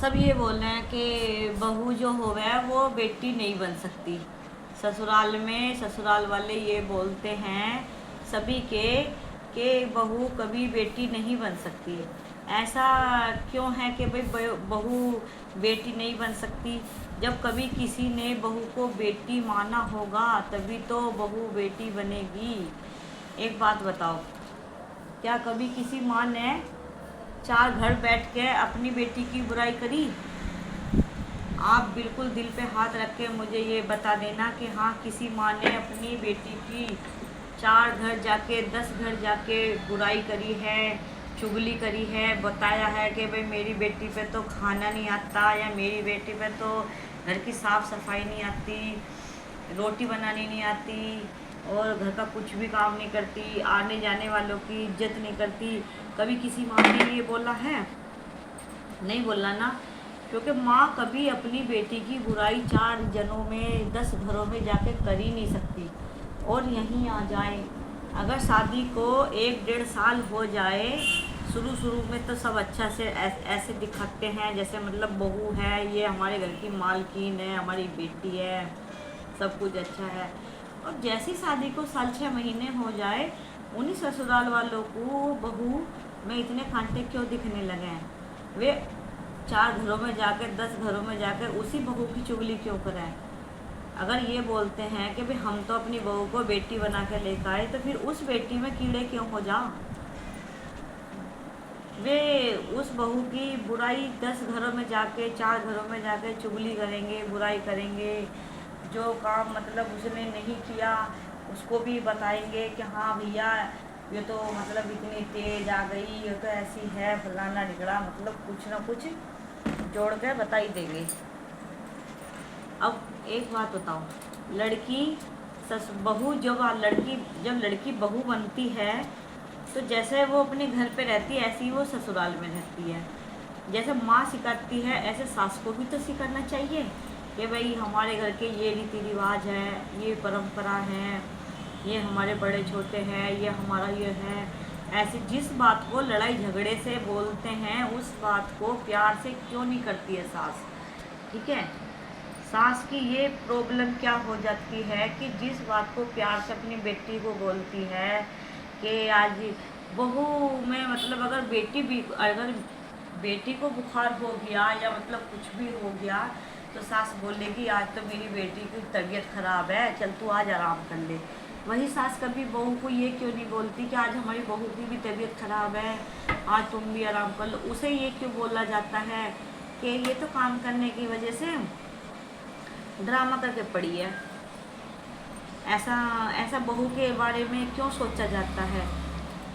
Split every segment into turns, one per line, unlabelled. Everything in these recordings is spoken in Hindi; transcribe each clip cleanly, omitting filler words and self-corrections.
सब ये बोल रहे हैं कि बहू जो होवे वो बेटी नहीं बन सकती। ससुराल वाले ये बोलते हैं सभी के कि बहू कभी बेटी नहीं बन सकती। ऐसा क्यों है कि भाई बहू बेटी नहीं बन सकती? जब कभी किसी ने बहू को बेटी माना होगा तभी तो बहू बेटी बनेगी। एक बात बताओ, क्या कभी किसी माँ ने चार घर बैठ के अपनी बेटी की बुराई करी? आप बिल्कुल दिल पे हाथ रख के मुझे ये बता देना कि हाँ, किसी माँ ने अपनी बेटी की चार घर जाके 10 घर जाके बुराई करी है, चुगली करी है, बताया है कि भाई मेरी बेटी पे तो खाना नहीं आता, या मेरी बेटी पे तो घर की साफ सफाई नहीं आती, रोटी बनानी नहीं आती, और घर का कुछ भी काम नहीं करती, आने जाने वालों की इज्जत नहीं करती? कभी किसी माँ ने ये बोला है? नहीं बोला ना, क्योंकि माँ कभी अपनी बेटी की बुराई 4 जनों में 10 घरों में जाके कर ही नहीं सकती। और यहीं आ जाए, अगर शादी को 1-1.5 साल हो जाए, शुरू में तो सब अच्छा से ऐसे दिखाते हैं जैसे मतलब बहू है, ये हमारे घर की मालकिन है, हमारी बेटी है, सब कुछ अच्छा है। और जैसी शादी को 6 महीने हो जाए, उन्हीं ससुराल वालों को बहू में इतने कांटे क्यों दिखने लगे हैं? वे 4 घरों में जाकर 10 घरों में जाकर उसी बहू की चुगली क्यों कराएं? अगर ये बोलते हैं कि भाई हम तो अपनी बहू को बेटी बना के लेकर आए, तो फिर उस बेटी में कीड़े क्यों हो जाओ? वे उस बहू की बुराई 10 घरों में जाके 4 घरों में जाके चुगली करेंगे, बुराई करेंगे, जो काम मतलब उसने नहीं किया उसको भी बताएंगे कि हाँ भैया, ये तो मतलब इतनी तेज आ गई, ये तो ऐसी है, फलाना ढिकड़ा, मतलब कुछ ना कुछ जोड़ कर बता ही देंगे। अब एक बात बताओ, लड़की बहू जब लड़की बहू बनती है, तो जैसे वो अपने घर पे रहती है ऐसे ही वो ससुराल में रहती है। जैसे माँ सिखाती है ऐसे सास को भी तो सिखाना चाहिए कि भाई हमारे घर के ये रीति रिवाज है, ये परंपरा है, ये हमारे बड़े छोटे हैं, ये हमारा ये है। ऐसे जिस बात को लड़ाई झगड़े से बोलते हैं उस बात को प्यार से क्यों नहीं करती है सास? ठीक है, सास की ये प्रॉब्लम क्या हो जाती है कि जिस बात को प्यार से अपनी बेटी को बोलती है कि आज बहू में मतलब अगर बेटी को बुखार हो गया या मतलब कुछ भी हो गया, तो सास बोलेगी आज तो मेरी बेटी की तबीयत ख़राब है, चल तू आज आराम कर ले। वही सास कभी बहू को ये क्यों नहीं बोलती कि आज हमारी बहू की भी तबीयत ख़राब है, आज तुम भी आराम कर लो? उसे ये क्यों बोला जाता है कि ये तो काम करने की वजह से ड्रामा करके पड़ी है? ऐसा ऐसा बहू के बारे में क्यों सोचा जाता है?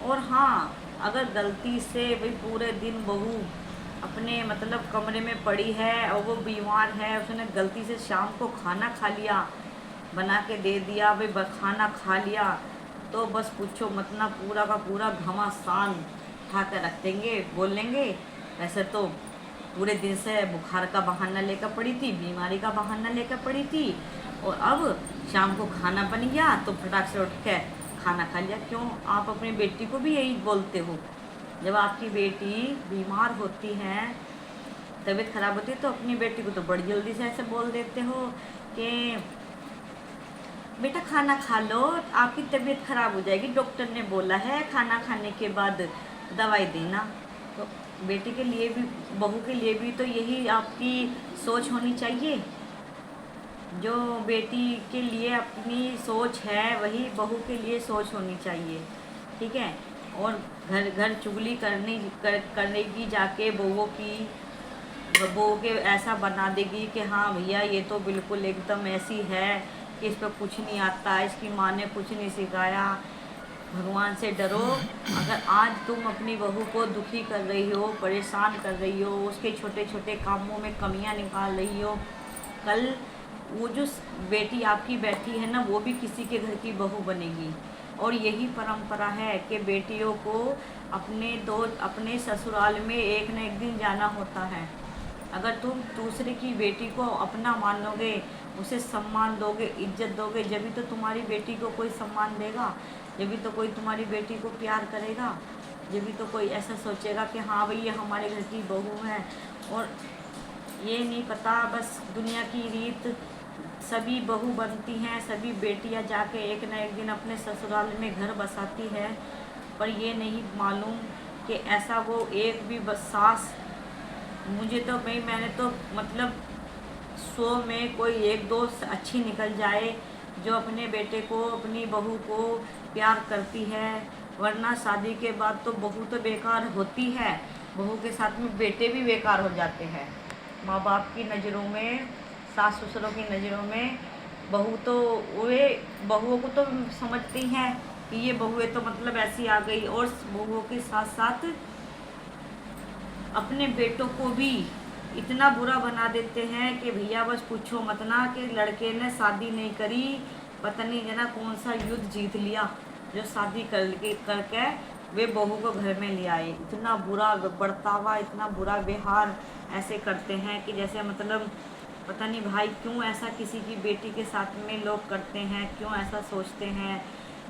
और हाँ, अगर गलती से भाई पूरे दिन बहू अपने मतलब कमरे में पड़ी है और वो बीमार है, उसने गलती से शाम को खाना खा लिया, बना के दे दिया, भाई खाना खा लिया, तो बस पूछो मत ना, पूरा का पूरा घमासान उठा कर रख देंगे, बोलेंगे वैसे तो पूरे दिन से बुखार का बहाना लेकर पड़ी थी, बीमारी का बहाना लेकर पड़ी थी, और अब शाम को खाना बन गया तो फटाक से उठ के खाना खा लिया। क्यों? आप अपनी बेटी को भी यही बोलते हो? जब आपकी बेटी बीमार होती है, तबीयत खराब होती है, तो अपनी बेटी को तो बड़ी जल्दी से ऐसे बोल देते हो कि बेटा खाना खा लो, आपकी तबीयत खराब हो जाएगी, डॉक्टर ने बोला है खाना खाने के बाद दवाई देना। तो बेटी के लिए भी, बहू के लिए भी तो यही आपकी सोच होनी चाहिए। जो बेटी के लिए अपनी सोच है वही बहू के लिए सोच होनी चाहिए। ठीक है, और घर घर चुगली करने की जाके बहू के ऐसा बना देगी कि हाँ भैया ये तो बिल्कुल एकदम ऐसी है कि इस पर कुछ नहीं आता, इसकी माँ ने कुछ नहीं सिखाया। भगवान से डरो। अगर आज तुम अपनी बहू को दुखी कर रही हो, परेशान कर रही हो, उसके छोटे छोटे कामों में कमियां निकाल रही हो, कल वो जो बेटी आपकी बैठी है ना, वो भी किसी के घर की बहू बनेगी। और यही परंपरा है कि बेटियों को अपने ससुराल में एक न एक दिन जाना होता है। अगर तुम दूसरे की बेटी को अपना मानोगे, उसे सम्मान दोगे, इज्जत दोगे, जब भी तो तुम्हारी बेटी को कोई सम्मान देगा, जब भी तो कोई तुम्हारी बेटी को प्यार करेगा। जब भी तो कोई ऐसा सोचेगा कि हाँ भाई ये हमारे घर की बहू है। और ये नहीं पता, बस दुनिया की रीत, सभी बहू बनती हैं, सभी बेटियां जाके एक ना एक दिन अपने ससुराल में घर बसाती है, पर ये नहीं मालूम कि ऐसा वो एक भी बस सास, मुझे तो भाई मैंने तो मतलब 100 में कोई एक दो अच्छी निकल जाए जो अपने बेटे को, अपनी बहू को प्यार करती है, वरना शादी के बाद तो बहू तो बेकार होती है, बहू के साथ में बेटे भी बेकार हो जाते हैं। माँ बाप की नज़रों में, सास ससुरों की नज़रों में बहू तो, वे बहुओं को तो समझती हैं कि ये बहू है तो मतलब ऐसी आ गई, और बहुओं के साथ साथ अपने बेटों को भी इतना बुरा बना देते हैं कि भैया बस पूछो मत ना, कि लड़के ने शादी नहीं करी, पता नहीं जना कौन सा युद्ध जीत लिया जो शादी करके वे बहू को घर में ले आए। इतना बुरा बर्तावा, इतना बुरा व्यवहार ऐसे करते हैं कि जैसे मतलब पता नहीं भाई क्यों ऐसा किसी की बेटी के साथ में लोग करते हैं, क्यों ऐसा सोचते हैं।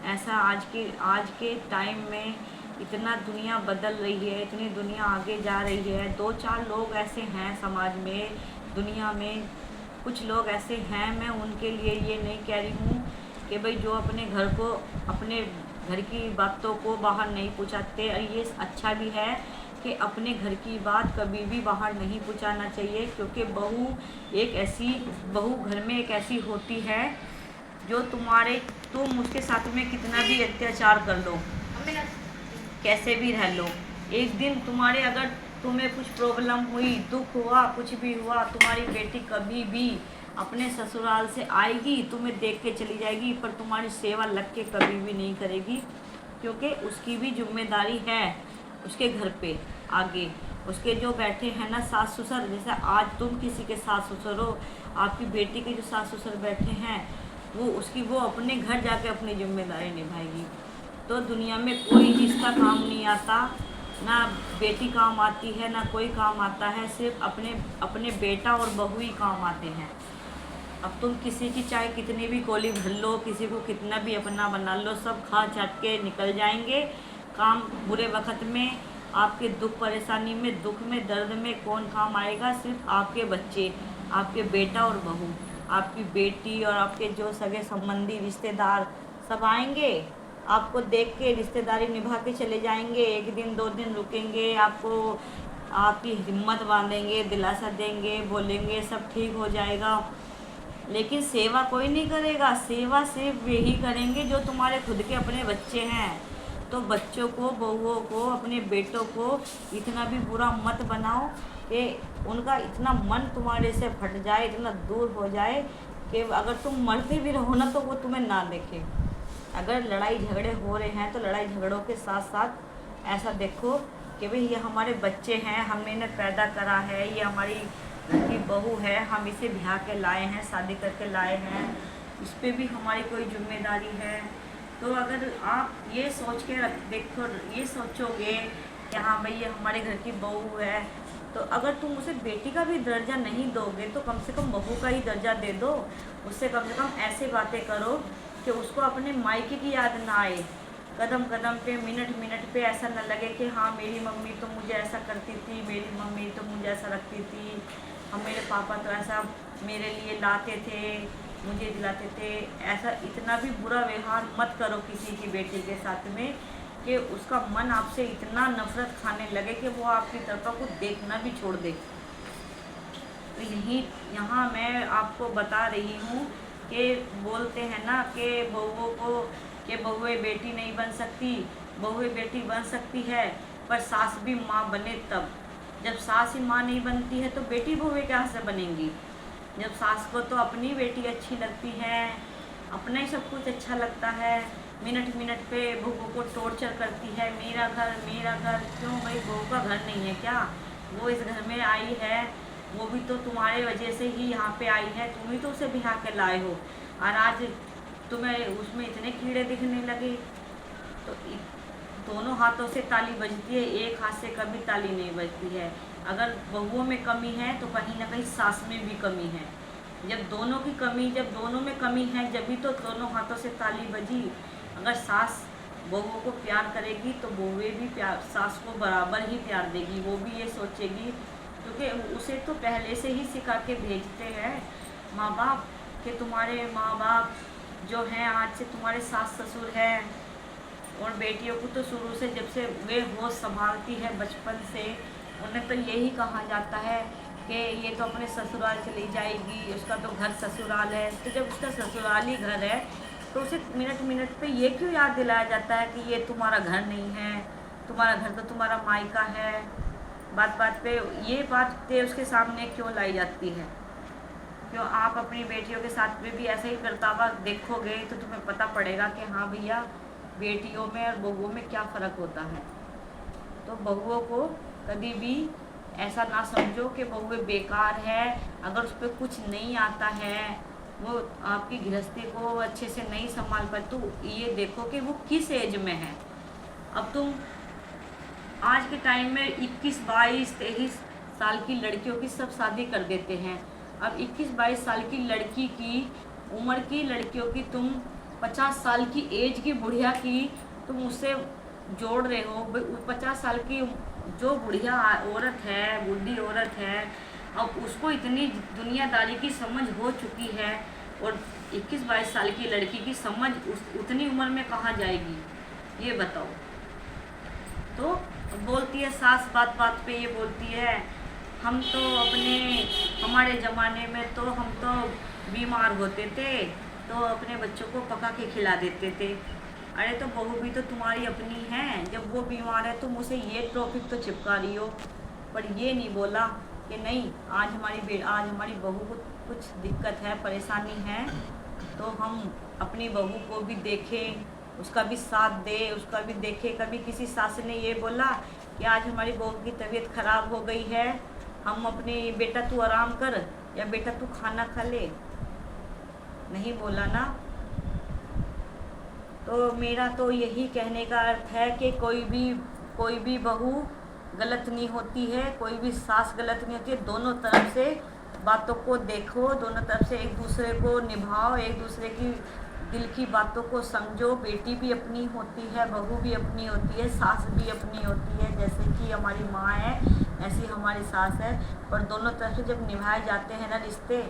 ऐसा आज के टाइम में इतना दुनिया बदल रही है, इतनी दुनिया आगे जा रही है। 2-4 लोग ऐसे हैं समाज में, दुनिया में कुछ लोग ऐसे हैं, मैं उनके लिए ये नहीं कह रही हूँ कि भाई जो अपने घर को, अपने घर की बातों को बाहर नहीं पहुँचाते, और ये अच्छा भी है कि अपने घर की बात कभी भी बाहर नहीं पहुँचाना चाहिए, क्योंकि बहू घर में एक ऐसी होती है जो तुम उसके साथ में कितना भी अत्याचार कर लो, कैसे भी रह लो, एक दिन अगर तुम्हें कुछ प्रॉब्लम हुई, दुख हुआ, कुछ भी हुआ, तुम्हारी बेटी कभी भी अपने ससुराल से आएगी, तुम्हें देख के चली जाएगी, पर तुम्हारी सेवा लग के कभी भी नहीं करेगी, क्योंकि उसकी भी जिम्मेदारी है उसके घर पे आगे। उसके जो बैठे हैं ना सास ससुर, जैसे आज तुम किसी के सास ससुर हो, आपकी बेटी के जो सास ससुर बैठे हैं वो अपने घर जाके अपनी जिम्मेदारी निभाएगी। तो दुनिया में कोई रिश्ता काम नहीं आता, ना बेटी काम आती है, ना कोई काम आता है, सिर्फ अपने बेटा और बहू ही काम आते हैं। अब तुम किसी की चाहे कितनी भी कोली भर लो, किसी को कितना भी अपना बना लो, सब खा छाट के निकल जाएंगे। काम बुरे वक्त में, आपके दुख परेशानी में, दुख में, दर्द में कौन काम आएगा? सिर्फ आपके बच्चे, आपके बेटा और बहू, आपकी बेटी और आपके जो सगे संबंधी रिश्तेदार सब आएंगे, आपको देख के रिश्तेदारी निभा के चले जाएंगे। 1 दिन 2 दिन रुकेंगे, आपकी हिम्मत बांधेंगे, दिलासा देंगे, बोलेंगे सब ठीक हो जाएगा, लेकिन सेवा कोई नहीं करेगा। सेवा सिर्फ वही करेंगे जो तुम्हारे खुद के अपने बच्चे हैं। तो बच्चों को, बहुओं को, अपने बेटों को इतना भी बुरा मत बनाओ कि उनका इतना मन तुम्हारे से फट जाए, इतना दूर हो जाए कि अगर तुम मरते भी रहो ना तो वो तुम्हें ना देखे। अगर लड़ाई झगड़े हो रहे हैं तो लड़ाई झगड़ों के साथ साथ ऐसा देखो कि भाई ये हमारे बच्चे हैं, हमने इन्हें पैदा करा है, ये हमारी घर की बहू है, हम इसे ब्याह के लाए हैं, शादी करके लाए हैं, इस पर भी हमारी कोई जिम्मेदारी है। तो अगर आप ये सोच के देखो, ये सोचोगे कि हाँ भाई ये हमारे घर की बहू है, तो अगर तुम उसे बेटी का भी दर्जा नहीं दोगे तो कम से कम बहू का ही दर्जा दे दो। उससे कम से कम ऐसे बातें करो कि उसको अपने मायके की याद ना आए, कदम कदम पे, मिनट मिनट पे ऐसा न लगे कि हाँ मेरी मम्मी तो मुझे ऐसा करती थी, मेरी मम्मी तो मुझे ऐसा रखती थी, हम मेरे पापा तो ऐसा मेरे लिए लाते थे, मुझे दिलाते थे। ऐसा इतना भी बुरा व्यवहार मत करो किसी की बेटी के साथ में कि उसका मन आपसे इतना नफरत खाने लगे कि वो आपकी तरफ को देखना भी छोड़ दे। तो यहाँ मैं आपको बता रही हूँ कि बोलते हैं ना कि बहुओं को कि बहुएं बेटी नहीं बन सकती, बहुएं बेटी बन सकती है, पर सास भी माँ बने तब। जब सास ही माँ नहीं बनती है तो बेटी बहुएं कहाँ से बनेंगी? जब सास को तो अपनी बेटी अच्छी लगती है, अपना ही सब कुछ अच्छा लगता है, मिनट मिनट पे बहू को टॉर्चर करती है, मेरा घर मेरा घर। क्यों भाई, बहू का घर नहीं है क्या? वो इस घर में आई है, वो भी तो तुम्हारे वजह से ही यहाँ पे आई है, तुम ही तो उसे ब्याह के लाए हो, और आज तुम्हें उसमें इतने कीड़े दिखने लगे। तो दोनों हाथों से ताली बजती है, एक हाथ से कभी ताली नहीं बजती है। अगर बहुओं में कमी है तो कहीं ना कहीं सास में भी कमी है। जब दोनों में कमी है जब भी तो दोनों हाथों से ताली बजी। अगर सास बहुओं को प्यार करेगी तो बहुएं भी प्यार सास को बराबर ही प्यार देगी। वो भी ये सोचेगी, क्योंकि उसे तो पहले से ही सिखा के भेजते हैं माँ बाप कि तुम्हारे माँ बाप जो हैं आज से तुम्हारे सास ससुर हैं। और बेटियों को तो शुरू से जब से वे होश संभालती है बचपन से, उन्हें तो यही कहा जाता है कि ये तो अपने ससुराल चली जाएगी, उसका तो घर ससुराल है। तो जब उसका ससुराल ही घर है तो उसे मिनट मिनट पे ये क्यों याद दिलाया जाता है कि ये तुम्हारा घर नहीं है, तुम्हारा घर तो तुम्हारा मायका है। बात बात पे ये बातें उसके सामने क्यों लाई जाती है? क्यों आप अपनी बेटियों के साथ में भी ऐसा ही बर्तावा देखोगे तो तुम्हें पता पड़ेगा कि हाँ भैया, बेटियों में और बहुओं में क्या फ़र्क होता है। तो बहुओं को कभी भी ऐसा ना समझो कि बहुएं बेकार है। अगर उस पर कुछ नहीं आता है, वो आपकी गृहस्थी को अच्छे से नहीं संभाल पाए, तो ये देखो कि वो किस एज में है। अब तुम आज के टाइम में 21, 22, 23 साल की लड़कियों की सब शादी कर देते हैं। अब 21, 22 साल की लड़की की उम्र की लड़कियों की तुम 50 साल की एज की बुढ़िया की तुम उससे जोड़ रहे हो। 50 साल की जो बुढ़िया औरत है, बूढ़ी औरत है, अब उसको इतनी दुनियादारी की समझ हो चुकी है और 21, 22 साल की लड़की की समझ उतनी उम्र में कहाँ जाएगी, ये बताओ। तो बोलती है सास, बात बात पे ये बोलती है, हम तो हमारे ज़माने में तो हम तो बीमार होते थे तो अपने बच्चों को पका के खिला देते थे। अरे तो बहू भी तो तुम्हारी अपनी है, जब वो बीमार है तुम उसे ये टॉपिक तो चिपका रही हो, पर ये नहीं बोला कि नहीं आज हमारी बहू को कुछ दिक्कत है, परेशानी है, तो हम अपनी बहू को भी देखें, उसका भी साथ दे, उसका भी देखे। कभी किसी सास ने ये बोला कि आज हमारी बहू की तबीयत ख़राब हो गई है, हम अपनी बेटा तू आराम कर या बेटा तू खाना खा ले, नहीं बोला ना। तो मेरा तो यही कहने का अर्थ है कि कोई भी बहू गलत नहीं होती है, कोई भी सास गलत नहीं होती है। दोनों तरफ से बातों को देखो, दोनों तरफ से एक दूसरे को निभाओ, एक दूसरे की दिल की बातों को समझो। बेटी भी अपनी होती है, बहू भी अपनी होती है, सास भी अपनी होती है। जैसे कि हमारी माँ है ऐसी हमारी सास है, पर दोनों तरफ से जब निभाए जाते हैं ना रिश्ते,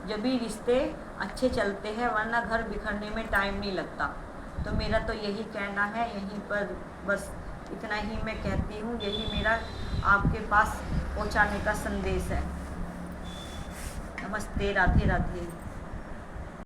जब भी रिश्ते अच्छे चलते हैं, वरना घर बिखरने में टाइम नहीं लगता। तो मेरा तो यही कहना है, यहीं पर बस इतना ही मैं कहती हूँ, यही मेरा आपके पास पहुँचाने का संदेश है। नमस्ते, राधे राधे।